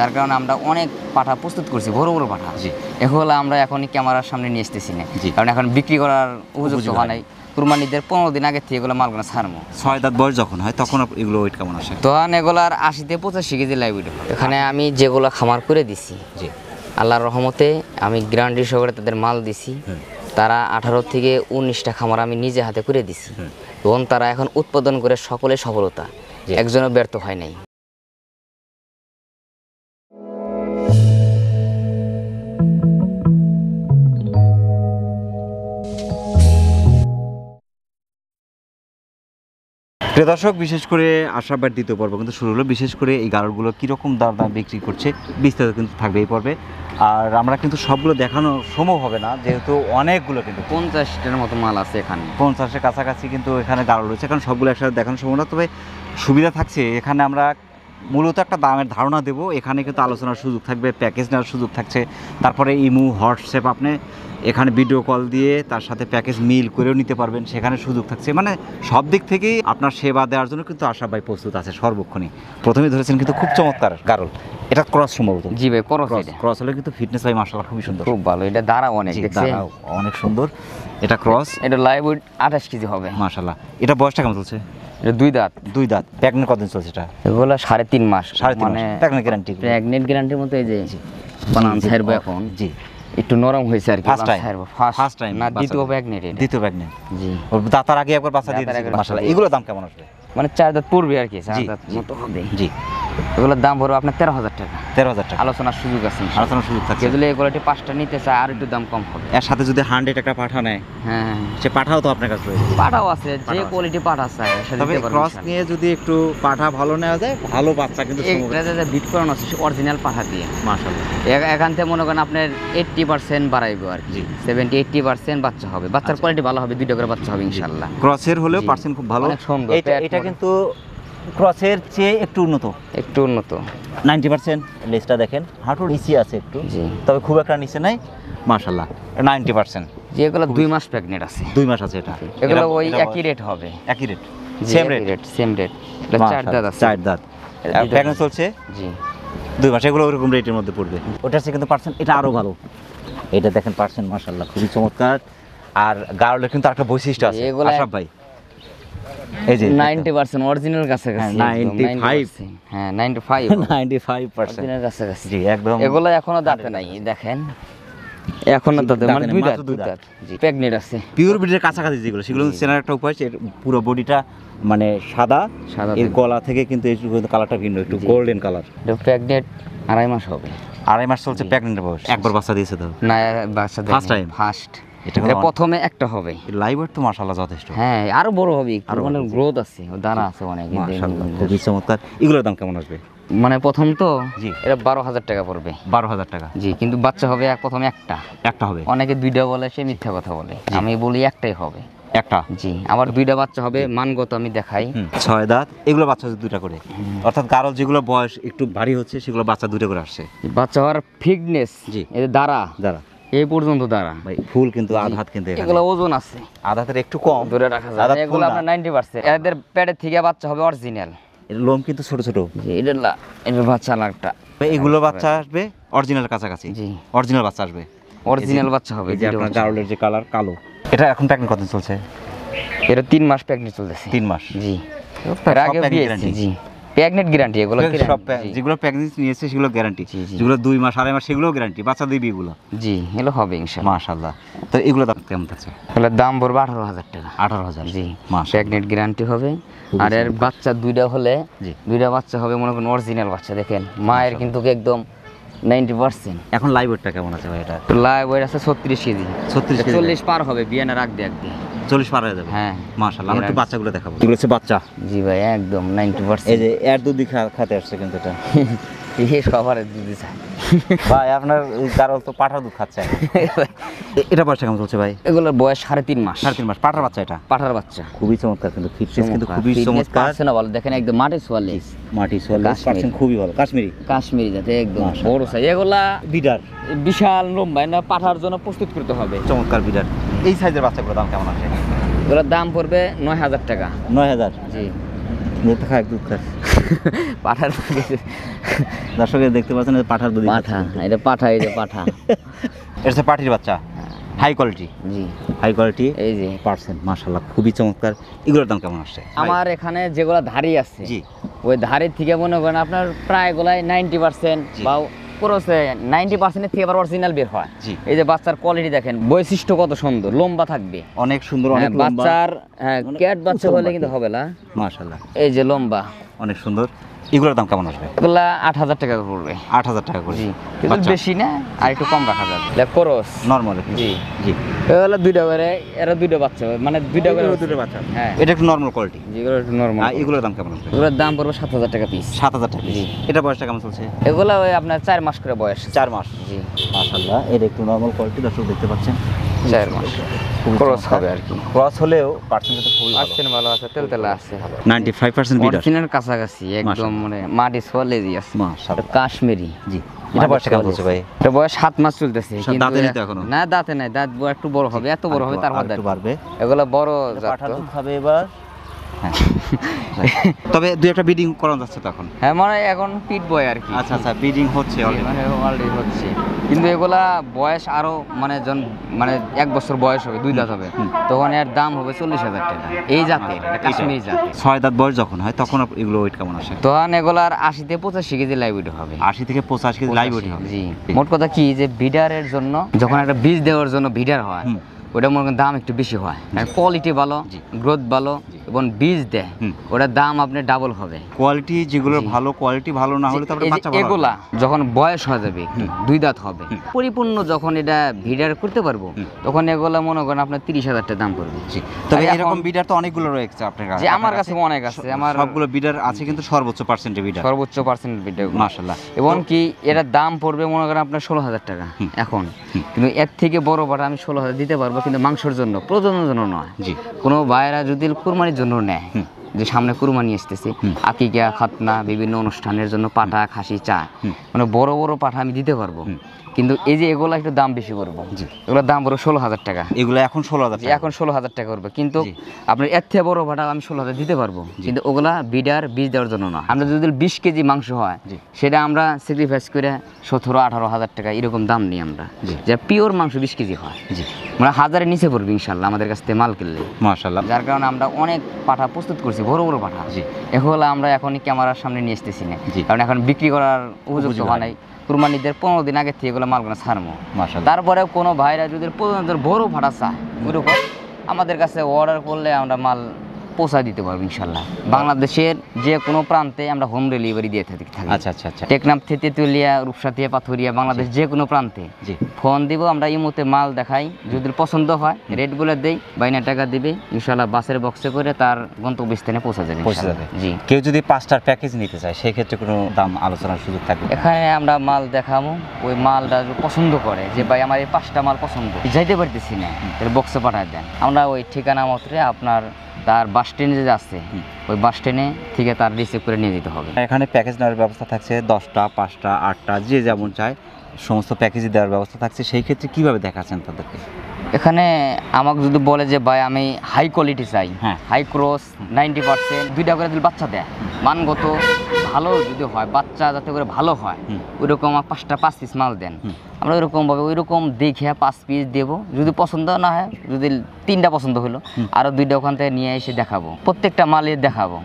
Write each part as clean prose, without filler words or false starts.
যার কারণে আমরা অনেক পাঠা প্রস্তুত করছি, বড় বড় পাঠা। এগুলো আমরা এখনই ক্যামেরার সামনে নিয়ে আসতেছি না, কারণ এখন বিক্রি করার উপযুক্ত হয় নাই। কুরবানিদের 15 দিন আগে থেকে এগুলো মালগুলো ছাড়বো। 6 দাঁত বয়স যখন হয় তখন এগুলো ওয়েট কেমন আসে? তখন এগুলার 80 থেকে 85 কেজি লাইভ ওয়েট। এখানে আমি যেগুলো খামার করে দিছি, আল্লাহর রহমতে আমি গ্যারান্টি সহকারে তাদের মাল দিছি। তারা 18 থেকে 19টা খামার আমি নিজে হাতে করে দিছি, এবং তারা এখন উৎপাদন করে সকলে সফলতা, একজনও ব্যর্থ হয় নাই। প্রিয় দর্শক, বিশেষ করে আশরাফ দ্বিতীয় পর্ব কিন্তু শুরু হলো। বিশেষ করে এই গাড়লগুলো কীরকম দাম বিক্রি করছে বিস্তারিত কিন্তু থাকবে এই পর্বে। আর আমরা কিন্তু সবগুলো দেখানো সম্ভব হবে না, যেহেতু অনেকগুলো কিন্তু 50টার মতো মাল আছে এখানে, 50-এর কাছাকাছি কিন্তু এখানে গাড়ল রয়েছে। কারণ সবগুলো একসাথে দেখানো সম্ভব না, তবে সুবিধা থাকছে এখানে আমরা মূলত একটা দামের ধারণা দেব। এখানে কিন্তু আলোচনার সুযোগ থাকবে, প্যাকেজ নেওয়ার সুযোগ থাকছে। তারপরে ইমো, হোয়াটসঅ্যাপ আপনি এখানে ভিডিও কল দিয়ে তার সাথে প্যাকেজ মিল করেও নিতে পারবেন, সেখানে সুযোগ থাকছে। মানে সব দিক থেকেই আপনার সেবা দেওয়ার জন্য কিন্তু আশরাফ ভাই প্রস্তুত আছে সর্বক্ষণই। প্রথমেই ধরেছেন কিন্তু খুব চমৎকার গাড়ল, এটা ক্রস সম্ভবত। জি ভাই, ক্রস হলে কিন্তু ফিটনেস ভাই মাশাআল্লাহ খুবই সুন্দর, খুব ভালো। এটা দাঁড়া অনেক, দেখছেন অনেক সুন্দর। এটা ক্রস, এটা লাইভ ওয়েট 28 কেজি হবে মাশাআল্লাহ। এটা বয়সটা কেমন চলছে? এটা 2 দাঁত। 2 দাঁত। প্রেগনেন্ট কতদিন চলছে এটা? এগুলো 3.5 মাস। মানে প্রেগনেন্ট গ্যারান্টি, প্রেগনেন্ট গ্যারান্টির মতো। এই যে বানান ছাড়বো এখন, জি একটু নরম হয়েছে আর কি। ফার্স্ট টাইম না, দ্বিতীয় প্রেগনেন্ট। দ্বিতীয় প্রেগনেন্ট, জি। দাতার আগে একবার বাচ্চা দিয়ে দিয়েছে মাশাআল্লাহ। এগুলো দাম কেমন আসবে? মানে 4 দাঁত পড়বে আর কি, 4 দাঁত মতো হবে। জি, এগুলোর দাম পড়বে আপনার 13,000 টাকা। 13,000 টাকা আলোচনার সুযোগ আছে, আলোচনার সুযোগ থাকছে। যদি এই কোয়ালিটি 5টা নিতে চায় আর একটু দাম কম হবে। এর সাথে যদি 100 একটা পাঠা নেয়, হ্যাঁ সে পাঠাও তো আপনার কাছে রয়েছে। পাঠাও আছে, যে কোয়ালিটি পাঠা চায় তবে ক্রস নিয়ে যদি একটু পাঠা ভালো নেওয়া যায়, ভালো বাচ্চা কিন্তু বিট করানো আছে অরিজিনাল পাঠা দিয়ে মাশাআল্লাহ। এখান থেকে মনে করেন আপনার 80% বাড়াইবো আর কি, 70-80% বাচ্চা হবে। বাচ্চার কোয়ালিটি ভালো হবে, 2টা করে বাচ্চা হবে ইনশাআল্লাহ। ক্রসের হলেও পার্সেন্ট খুব ভালো, অনেক সুন্দর। এটা কিন্তু ক্রসের চেয়ে একটু উন্নত। 90% লেজটা দেখেন, হাঁটুর নিচে আছে একটু, তবে খুব একটা নিচে নাই মাশাআল্লাহ। 90% যেগুলো 2 মাস প্রেগনেন্ট আছে, 2 মাস আছে এটা, এগুলো ওই একই রেট হবে। একই রেট, সেম রেট। এটা 4 দাঁত আছে, 4 দাঁত প্রেগনেন্ট চলছে। জি, 2 মাস। এগুলো ওরকম রেটের মধ্যে পড়বে। ওটার চেয়ে কিন্তু পার্সেন্ট এটা আরো ভালো। এটা দেখেন পার্সেন্ট মাশাআল্লাহ খুবই চমৎকার। আর গাড়লের কিন্তু একটা বৈশিষ্ট্য আছে আশরাফ ভাই, এই যে 90% অরিজিনাল কাছাকাছি, 95। হ্যাঁ 95% অরিজিনাল কাছাকাছি। জি একদম। এগুলো এখনো দাঁতে নাই, দেখেন এখনো দাঁতে, মানে 2 দাঁত। জি, প্রেগনেন্ট আছে। পিওর ব্রিডের কাছাকাছি যেগুলো, সেগুলো চেনার একটা উপায়, পুরো বডিটা মানে সাদা, এর গলা থেকে কিন্তু এই কালারটা ভিন্ন, একটু গোল্ডেন কালার। এটা প্রেগনেন্ট 2.5 মাস হবে। 2.5 মাস চলছে প্রেগনেন্টের বয়স। একবার বাচ্চা দিয়েছে তো? না, বাচ্চা দেয়নি, ফার্স্ট টাইম। এটা প্রথমে একটা হবে। লাইভ ওয়েট তো মাশাআল্লাহ যথেষ্ট। হ্যাঁ, আরো বড় হবে, মানে গ্রোথ আছে, দানা আছে অনেক মাশাআল্লাহ, খুবই চমৎকার। এগুলোর দাম কেমন আসবে? মানে প্রথম তো জি, এটা 12,000 টাকা পড়বে। 12,000 টাকা। জি, কিন্তু বাচ্চা হবে প্রথমে একটা হবে। অনেকে 2টা বলে, সে মিথ্যা কথা বলে। আমি বলি একটাই হবে, একটা। জি, আবার 2টা বাচ্চা হবে, মানগত আমি দেখাই। 6 দাঁত। এগুলো বাচ্চা 2টা করে, অর্থাৎ গাড়ল যেগুলো বয়স একটু ভারী হচ্ছে সেগুলো বাচ্চা 2টা করে আসছে। বাচ্চা হওয়ার ফিটনেস, জি, এই দাঁড়া এই পর্যন্ত দাঁড়া ভাই, ফুল কিন্তু আধ হাত, কিন্তু এগুলো ওজন আছে, আধ হাতের একটু কম ধরে রাখা যায়। এগুলো আপনার 90%। এদের পেটের থেকে বাচ্চা হবে অরিজিনাল। এর লোম কিন্তু ছোট ছোট। এটা বাচ্চা লাগটা, এগুলো বাচ্চা আসবে অরিজিনাল কাছাকাছি। জি, অরিজিনাল বাচ্চা আসবে, অরিজিনাল বাচ্চা হবে। যে আপনার গাড়লের যে কালার কালো। এটা এখন প্রেগনেন্ট কতদিন চলছে? এটা 3 মাস প্রেগনেন্ট চলতেছে। 3 মাস। জি, এর আগে বিয়েছি। জি, প্রেগনেন্ট গ্যারান্টি। এগুলো সব যেগুলো প্রেগনেন্সি নিয়েছে সেগুলো গ্যারান্টি, যেগুলো 2 মাস 2.5 মাস সেগুলো গ্যারান্টি, বাচ্চা দিবি এগুলো। জি, এগুলো হবে ইনশাআল্লাহ মাশাআল্লাহ। তো এগুলো দাম কেমন থাকছে? এগুলো দাম পড়বে 18,000 টাকা। 18,000। জি, প্রেগনেন্ট গ্যারান্টি হবে। আর এর বাচ্চা 2টা হলে, 2টা বাচ্চা হবে মনে করেন অরিজিনাল বাচ্চা। দেখেন মায়ের কিন্তু একদম 90%। এখন লাইভ ওয়েটটা কেমন আছে ভাই? এটা লাইভ ওয়েট আছে 36 কেজি। 40 পার হবে বিয়ানের আগ দিয়ে 40 পার হয়ে যাবে। হ্যাঁ মাশাআল্লাহ। আমরা একটু বাচ্চাগুলো দেখাবো। এগুলো হচ্ছে বাচ্চা। জি ভাই, একদম 90%। এই যে এর দুধ খেতে আসছে কিন্তু এটা। এই সবার দুধ চাই ভাই, আপনার গাড়ল তো পাঠার দুধ খাচ্ছে। এটা বয়সটা কেমন চলছে ভাই? এগুলোর বয়স 3.5 মাস। 3.5 মাস। পাঠার বাচ্চা এটা? পাঠার বাচ্চা। খুবই চমৎকার, কিন্তু ফিটনেস কিন্তু খুবই চমৎকার। না ভালো, দেখেন একদম মাটি সোয়ালে, পার্সেন্ট খুবই ভালো। কাশ্মীরি যাতে একদম বড় সাইজ। এগুলা বিডার বিশাল লম্বা, না পাঠার জন্য প্রস্তুত করতে হবে। চমৎকার বিডার। এই সাইজের বাচ্চাগুলোর দাম কেমন আছে? এগুলোর দাম পড়বে 9,000 টাকা। 9,000? জি। দুধ খা। পাঠার দর্শক দেখতে পাচ্ছেন পাঠার দুধ, পাঠা, এটা পাঠা, এই যে পাঠা। এটা হচ্ছে পাঠির বাচ্চা, হাই কোয়ালিটি। জি, হাই কোয়ালিটি এই যে পার্সেন্ট, মাশাআল্লাহ খুবই চমৎকার। এগুলোর দাম কেমন আসছে? আমার এখানে যেগুলো ধারি আছে, জি, ওই ধারের থেকে মনে করেন আপনার প্রায় গুলাই 90% জি। বা পুরো 90% থেকে আবার অরিজিনাল বের হয়। জি। এই যে বাচ্চার কোয়ালিটি দেখেন, বৈশিষ্ট্য কত সুন্দর, লম্বা থাকবে অনেক সুন্দর, অনেক হ্যাঁ, লম্বা, বাচ্চার অনেক ক্যাট বাচ্চা উঁচু হলে লম্বা কিন্তু কি। হবে না। মাশাআল্লাহ এই যে লম্বা, অনেক সুন্দর। এগুলোর দাম কেমন আসবে? এগুলা 8,000 টাকা পড়বে। 8,000 টাকা করে। জি, কিন্তু বাচ্চা বেশি না, আর একটু কম রাখা যাবে। করস নরমাল। জি, জি, এগুলো দুইটা করে, এরা দুইটা বাচ্চা হবে, মানে দুইটা করে দুটো বাচ্চা। হ্যাঁ, এটা একটু নরমাল কোয়ালিটি। যেগুলো একটু নরমাল। আর এগুলোর দাম কেমন আসবে? এগুলোর দাম পড়বে 7,000 টাকা পিস। 7,000 টাকা। জি। এটা বয়সটা কেমন চলছে? এগুলো ওই আপনার 4 মাস করে বয়স। 4 মাস। জি, মাশাআল্লাহ, এটা একটু নরমাল কোয়ালিটি, দর্শক দেখতে পাচ্ছেন। 4 মাস ক্রস হবে আর কি। ক্রস হলেও পার্সেন্টেজ খুবই ভালো। আসছেন ভালো আছে, তেলতেলা আছে, 95% বিডার। অরিজিনাল কাছাকাছি একদম, মাশাআল্লাহ। মানে মাটি সোয়ালেজি আছে। মাশাআল্লাহ। কাশ্মীরি। জি। এটা বয়সটা কেমন চলছে ভাই? এটা বয়স 7 মাস চলতেছে। দাঁতে নেই তো এখনো? না, দাঁতে নাই, দাঁত একটু বড় হবে, এত বড় হবে, তারপর একটু দাঁত বাড়বে। এগুলো বড় জাত পাঠার তো। দুধ খাবে এবার। হ্যাঁ। তবে দুই একটা বিডিং করানো যাচ্ছে তো এখন। হ্যাঁ, মানে এখন পিট বয় আর কি। আচ্ছা, বিডিং হচ্ছে জি, অলরেডি। মানে অলরেডি হচ্ছে, কিন্তু এগুলা বয়স আরো মানে মানে 1 বছর বয়স হবে, 2 দাঁত হবে, তখন এর দাম হবে 40,000 টাকা। এই জাতের, এটা কাশ্মীরি জাতের। 6 দাঁত বয়স যখন হয় তখন এগুলো ওয়েট কেমন আসে? তখন এগুলার 80 থেকে 85 কেজি লাইভ ওয়েট হবে। 80 থেকে 85 কেজি লাইভ ওয়েট হবে। জি, মোট কথা কি যে বিডারের জন্য যখন একটা বীজ দেওয়ার জন্য বিডার হয়, হুম। ওটা মনে করেন দাম একটু বেশি হয়, কোয়ালিটি ভালো, জি। গ্রোথ ভালো এবং বীজ দেয়, হুম। ওটার দাম আপনার ডাবল হবে। কোয়ালিটি যেগুলো জি। ভালো, কোয়ালিটি ভালো না হলে তারপরে এই যে বাচ্চা ভালো হবে এগুলা না। যখন বয়স হয়ে যাবে, 2 দাঁত হবে, পরিপূর্ণ যখন এটা ভিডার করতে পারবো, তখন এগুলা মনে করেন আপনার 30,000 টাকা দাম পড়বে। জি। তবে আর এখন- এরকম বিডার তো অনেকগুলো রয়েছে আপনার কাছে। যে আমার কাছে অনেক আছে, আমার সবগুলো বিডার আছে কিন্তু সর্বোচ্চ পার্সেন্টে বিডার। সর্বোচ্চ পার্সেন্ট ভিডিও, মাশাআল্লাহ। এবং কি এটার দাম পড়বে মনে করেন আপনার 16,000 টাকা এখন, কিন্তু এর থেকে বড় বাটা আমি 16,000 দিতে পারবো, কিন্তু মাংসের জন্য, প্রজননের জন্য নয়। জি। কোনো ভাইয়েরা যদি কুরবানির জন্য নেয়, যে সামনে কুরবানি আসতেছে, আকিকা, খাতনা, বিভিন্ন অনুষ্ঠানের জন্য পাঠা, খাসি, চা, মানে বড় বড় পাঠা আমি দিতে পারবো, কিন্তু এই যে এগুলো একটু দাম বেশি করবো। জি। এগুলোর দাম পড়বে 16,000 টাকা। এগুলো এখন 16,000 যে টাকা। এখন 16,000 টাকা করবে, কিন্তু জি। আপনার এর থেকে বড় ভাটা আমি 16,000 দিতে পারবো, কিন্তু ওগুলা বিডার বীজ দেওয়ার জন্য না। আমরা যদি 20 কেজি মাংস হয়, জি। সেটা আমরা স্যাক্রিফাইস করে 17-18,000 টাকা এরকম দাম নিই আমরা, জি। যে পিওর মাংস 20 কেজি হয়, জি। মানে 1000-এর নিচে পড়বে ইনশাল্লাহ আমাদের কাছ থেকে মাল কিনলে। মাশাআল্লাহ। যার কারণে আমরা অনেক পাঠা প্রস্তুত করছি, বড় বড় পাঠা। জি। এগুলো আমরা এখনই ক্যামেরার সামনে নিয়ে আসতেছি না, জি। কারণ এখন বিক্রি করার উপযুক্ত উপযোগী হয় নাই। কুরবানিদের 15 দিন আগে থেকে এগুলো মালগুলো ছাড়বো। মাশাআল্লাহ। তারপরে কোনো ভাইরা যদি পর্যন্ত বড় ভাড়া চায়, ওইরকম আমাদের কাছে অর্ডার করলে আমরা মাল পৌঁছায় দিতে পারবো ইনশাল্লাহ। বাংলাদেশের যে কোনো প্রান্তে আমরা হোম ডেলিভারি দিয়ে থাকি। আচ্ছা, আচ্ছা, আচ্ছা। টেকনাফ থেকে তেতুলিয়া, রূপসা থেকে পাথুরিয়া, বাংলাদেশ যে কোনো প্রান্তে জি। ফোন দিব, আমরা ইমোতে মাল দেখাই, যদি পছন্দ হয় রেটগুলো দেই, বাইনা টাকা দিবে, ইনশাল্লাহ বাসের বক্সে করে তার গন্তব্যস্থানে পৌঁছে যাবে পৌঁছে ইনশাল্লাহ। যাবে। জি। কেউ যদি 5টার প্যাকেজ নিতে চায় সেই ক্ষেত্রে কোনো দাম আলোচনার সুযোগ থাকবে? এখানে আমরা মাল দেখাবো, ওই মালটা যদি পছন্দ করে যে ভাই আমার এই 5টা মাল পছন্দ, যাইতে পারতেছি না, তাহলে বক্সে পাঠায় দেন, আমরা ওই ঠিকানা মতো আপনার তার বাস স্ট্যান্ডে যে আছে, ওই বাস স্ট্যান্ডে থেকে তার রিসিভ করে নিয়ে যেতে হবে। এখানে প্যাকেজ নেওয়ার ব্যবস্থা থাকছে, 10টা, 5টা, 8টা, যে যেমন চায় সমস্ত প্যাকেজই দেওয়ার ব্যবস্থা থাকছে। সেই ক্ষেত্রে কিভাবে দেখাচ্ছেন তাদেরকে? এখানে আমাকে যদি বলে যে ভাই আমি হাই কোয়ালিটি চাই, হ্যাঁ। হাই ক্রস 90%, 2টা করে দিলে বাচ্চা দেয়, মানগত ভালো যদি হয়, বাচ্চা যাতে করে ভালো হয়, ওইরকম 5 পিস মাল দেন, আমরা ওইরকমভাবে ওইরকম দেখে 5 পিস দেবো। যদি পছন্দ না হয়, যদি 3টা পছন্দ হলো, আরও 2টা ওখান থেকে নিয়ে এসে দেখাবো, প্রত্যেকটা মালের দেখাবো।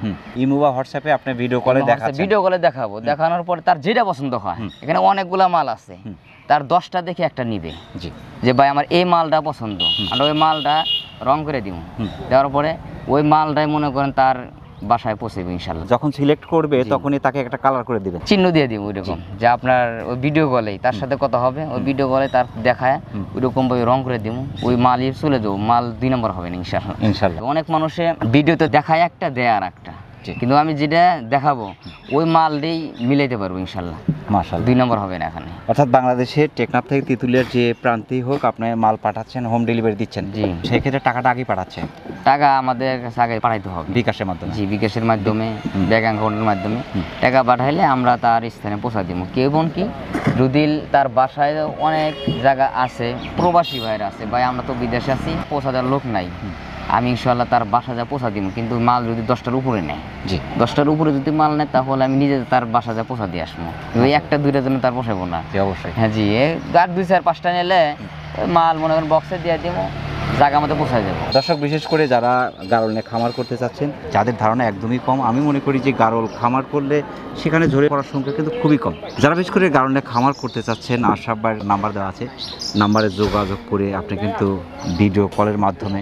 ইমো বা হোয়াটসঅ্যাপে আপনি ভিডিও কলে দেখাচ্ছেন? ভিডিও কলে দেখাবো, দেখানোর পরে তার যেটা পছন্দ হয়, এখানে অনেকগুলা মাল আছে, তার 10টা দেখে একটা নিবে, জি। যে ভাই আমার এই মালটা পছন্দ, আমরা ওই মালটা রং করে দিব, দেওয়ার পরে ওই মালটাই মনে করেন তার বাসায় পৌঁছাবে ইনশাল্লাহ। যখন সিলেক্ট করবে তখনই তাকে একটা কালার করে দিবেন, চিহ্ন দিয়ে দিব ওইরকম, যে আপনার ওই ভিডিও কলেই তার সাথে কথা হবে, ওই ভিডিও কলে তার দেখায় ওইরকম ভাবে রং করে দিব, ওই মালই চলে যাবো, মাল 2 নম্বর হবে না ইনশাল্লাহ। ইনশাল্লাহ। অনেক মানুষে ভিডিওতে দেখায় একটা, দেয় আর একটা, কিন্তু আমি যেটা দেখাবো ওই মালটাই মিলাইতে পারবো ইনশাল্লাহ, মাশাআল্লাহ। 2 নম্বর হবে না এখানে। অর্থাৎ বাংলাদেশের টেকনাফ থেকে তেঁতুলিয়ার যে প্রান্তেই হোক আপনি মাল পাঠাচ্ছেন, হোম ডেলিভারি দিচ্ছেন, জি। সেই ক্ষেত্রে টাকাটা আগেই পাঠাচ্ছেন টাকা আমাদের কাছে আগে পাঠাইতে হবে বিকাশের মাধ্যমে? জি, বিকাশের মাধ্যমে, ব্যাংক অ্যাকাউন্টের মাধ্যমে টাকা পাঠাইলে আমরা তার স্থানে পৌঁছা দিব। কেবল কি যদি তার বাসায় অনেক জায়গা আছে, প্রবাসী ভাইরা আছে, ভাই আমরা তো বিদেশে আছি, পৌঁছা দেওয়ার লোক নাই, আমি ইনশাল্লাহ তার বাসা যা পৌঁছা দিব, কিন্তু মাল যদি 10টার উপরে নেয়, জি 10টার উপরে যদি মাল নেয় তাহলে আমি নিজে তার বাসা যা পৌঁছা দিয়ে আসবো। ওই একটা দুইটার জন্য তার পোষাবো না। জি অবশ্যই। হ্যাঁ জি, গাছ 2-4-5টা নিলে ওই মাল মনে করেন বক্সে দিয়ে দিব, জায়গা মতো পৌঁছায় যাবো। দর্শক, বিশেষ করে যারা গারল নিয়ে খামার করতে চাচ্ছেন, যাদের ধারণা একদমই কম, আমি মনে করি যে গারল খামার করলে সেখানে ঝরে পড়ার সংখ্যা কিন্তু খুবই কম। যারা বিশেষ করে গারল নিয়ে খামার করতে চাচ্ছেন, আশরাফ ভাইয়ের নাম্বার দেওয়া আছে, নাম্বারে যোগাযোগ করে আপনি কিন্তু ভিডিও কলের মাধ্যমে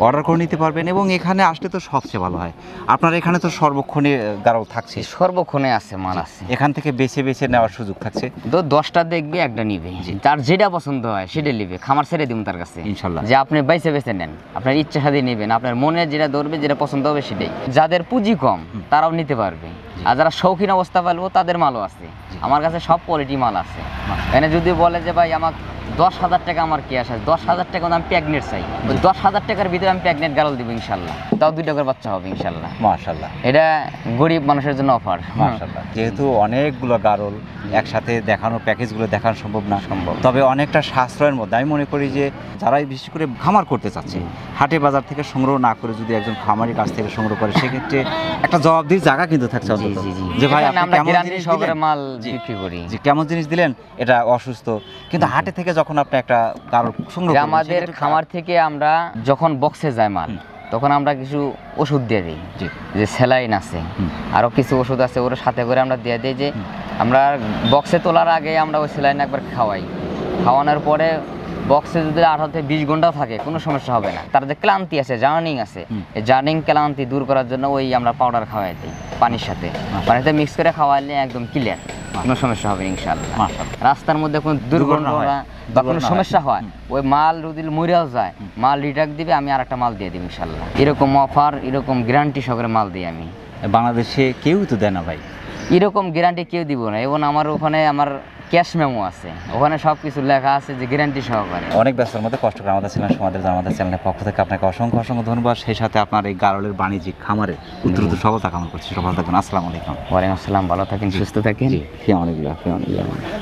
অর্ডার করে নিতে পারবেন। এবং এখানে আসলে তো সবচেয়ে ভালো হয়, আপনার এখানে তো সর্বক্ষণে গারল থাকছে, সর্বক্ষণে আছে মাল আছে, এখান থেকে বেছে বেছে নেওয়ার সুযোগ থাকছে। তো 10টা দেখবে একটা নিবে, তার যেটা পছন্দ হয় সেটা নিবে, খামার ছেড়ে দিব তার কাছে ইনশাল্লাহ। যে আপনি বেছে বেছে নেন, আপনার ইচ্ছা সাথে নেবেন, আপনার মনে যেটা ধরবে, যেটা পছন্দ হবে সেটাই। যাদের পুঁজি কম তারাও নিতে পারবে, আর যারা শৌখিন অবস্থা পালবো তাদের মালও আছে, আমার কাছে সব কোয়ালিটি মাল আছে। এখানে যদি বলে যে ভাই আমার 10,000 টাকা আমার ক্যাশ আছে, 10,000 টাকা আমি প্যাগনেট চাই, ওই 10,000 টাকার ভিতরে আমি প্যাগনেট গারল দিব ইনশাল্লাহ, তাও 2 টাকার বাচ্চা হবে ইনশাল্লাহ। মাশাআল্লাহ, এটা গরিব মানুষের জন্য অফার। মাশাআল্লাহ। যেহেতু অনেকগুলো গারল একসাথে দেখানো, প্যাকেজগুলো দেখানো সম্ভব না, তবে অনেকটা সাশ্রয়ের মধ্যে আমি মনে করি যে যারাই বিশেষ করে খামার করতে চাচ্ছে, হাটে বাজার থেকে সংগ্রহ না করে যদি একজন খামারের কাছ থেকে সংগ্রহ করে, সেক্ষেত্রে একটা জবাবদিহির জায়গা কিন্তু থাকছে অন্তত, যে ভাই আপনি আমরা কেমন গ্যারান্টি জিনিস সহকারে দিলেন, মাল বিক্রি করি, যে কেমন জিনিস দিলেন, এটা অসুস্থ, কিন্তু হাটে থেকে যখন আপনি একটা গারল সংগ্রহ যে করবেন, আমাদের সেক্ষেত্রে খামার থেকে আমরা যখন বক্সে যায় মাল, তখন আমরা কিছু ওষুধ দিয়ে দিই, জি যে স্যালাইন আছে, আরও কিছু ওষুধ আছে, ওর সাথে করে আমরা দিয়ে দিই। যে আমরা বক্সে তোলার আগে আমরা ওই স্যালাইন একবার খাওয়াই, খাওয়ানোর পরে বক্সে যদি 18 থেকে 20 ঘন্টাও থাকে কোনো সমস্যা হবে না। তার যে ক্লান্তি আছে, জার্নিং আছে, এই জার্নিং ক্লান্তি দূর করার জন্য ওই আমরা পাউডার খাওয়াই দিই পানির সাথে, পানিতে মিক্স করে খাওয়ালে একদম ক্লিয়ার, কোনো সমস্যা হবে না ইনশাআল্লাহ। মাশাআল্লাহ। রাস্তার মধ্যে কোনো দুর্ঘটনা বা কোনো সমস্যা হয়, ওই মাল যদি মরেও যায়, মাল রিটার্ন দিবে, আমি আর একটা মাল দিয়ে দিই ইনশাআল্লাহ। এরকম অফার, এরকম গ্যারান্টি সহকারে মাল দিই আমি। বাংলাদেশে কেউ তো দেয় না ভাই, এরকম গ্যারান্টি কেউ দিব না। এবং আমার ওখানে আমার ক্যাশ মেমো আছে, ওখানে সব কিছু লেখা আছে যে গ্যারান্টি সহকারে। অনেক ব্যস্তর মধ্যে কষ্ট করে আমাদের চ্যানেল আমাদের চ্যানেলের পক্ষ থেকে আপনাকে অসংখ্য অসংখ্য ধন্যবাদ। সেই সাথে আপনার এই গারলের বাণিজ্যিক খামারে দ্রুত সফলতা কামনা করছি। সফল থাকবেন। আসসালামু আলাইকুম। ওয়ালাইকুম আসসালাম, ভালো থাকেন, সুস্থ থাকেন।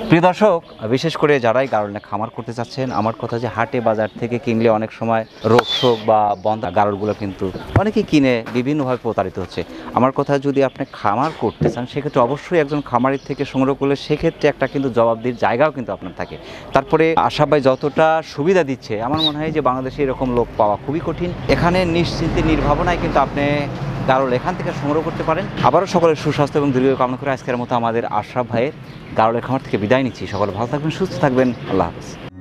প্রিয় দর্শক, বিশেষ করে যারাই গারল খামার করতে চাচ্ছেন, আমার কথা যে হাটে বাজার থেকে কিনলে অনেক সময় রোগ শোক বা বন্ধ গারলগুলো কিন্তু অনেকেই কিনে বিভিন্নভাবে প্রতারিত হচ্ছে। আমার কথা, যদি আপনি খামার করতে চান, সেক্ষেত্রে অবশ্যই একজন খামারের থেকে সংগ্রহ করলে সেক্ষেত্রে একটা কিন্তু জবাবদিহির জায়গাও কিন্তু আপনার থাকে। তারপরে আশরাফ ভাই যতটা সুবিধা দিচ্ছে, আমার মনে হয় যে বাংলাদেশে এরকম লোক পাওয়া খুবই কঠিন। এখানে নিশ্চিন্তে নির্ভাবনায় কিন্তু আপনি গারল এখান থেকে সংগ্রহ করতে পারেন। আবারও সকলের সুস্বাস্থ্য এবং দীর্ঘ কামনা করে আজকের মতো আমাদের আশরাফ ভাইয়ের গারলের খামার থেকে বিদায় নিচ্ছি। সকলে ভালো থাকবেন, সুস্থ থাকবেন। আল্লাহ হাফেজ।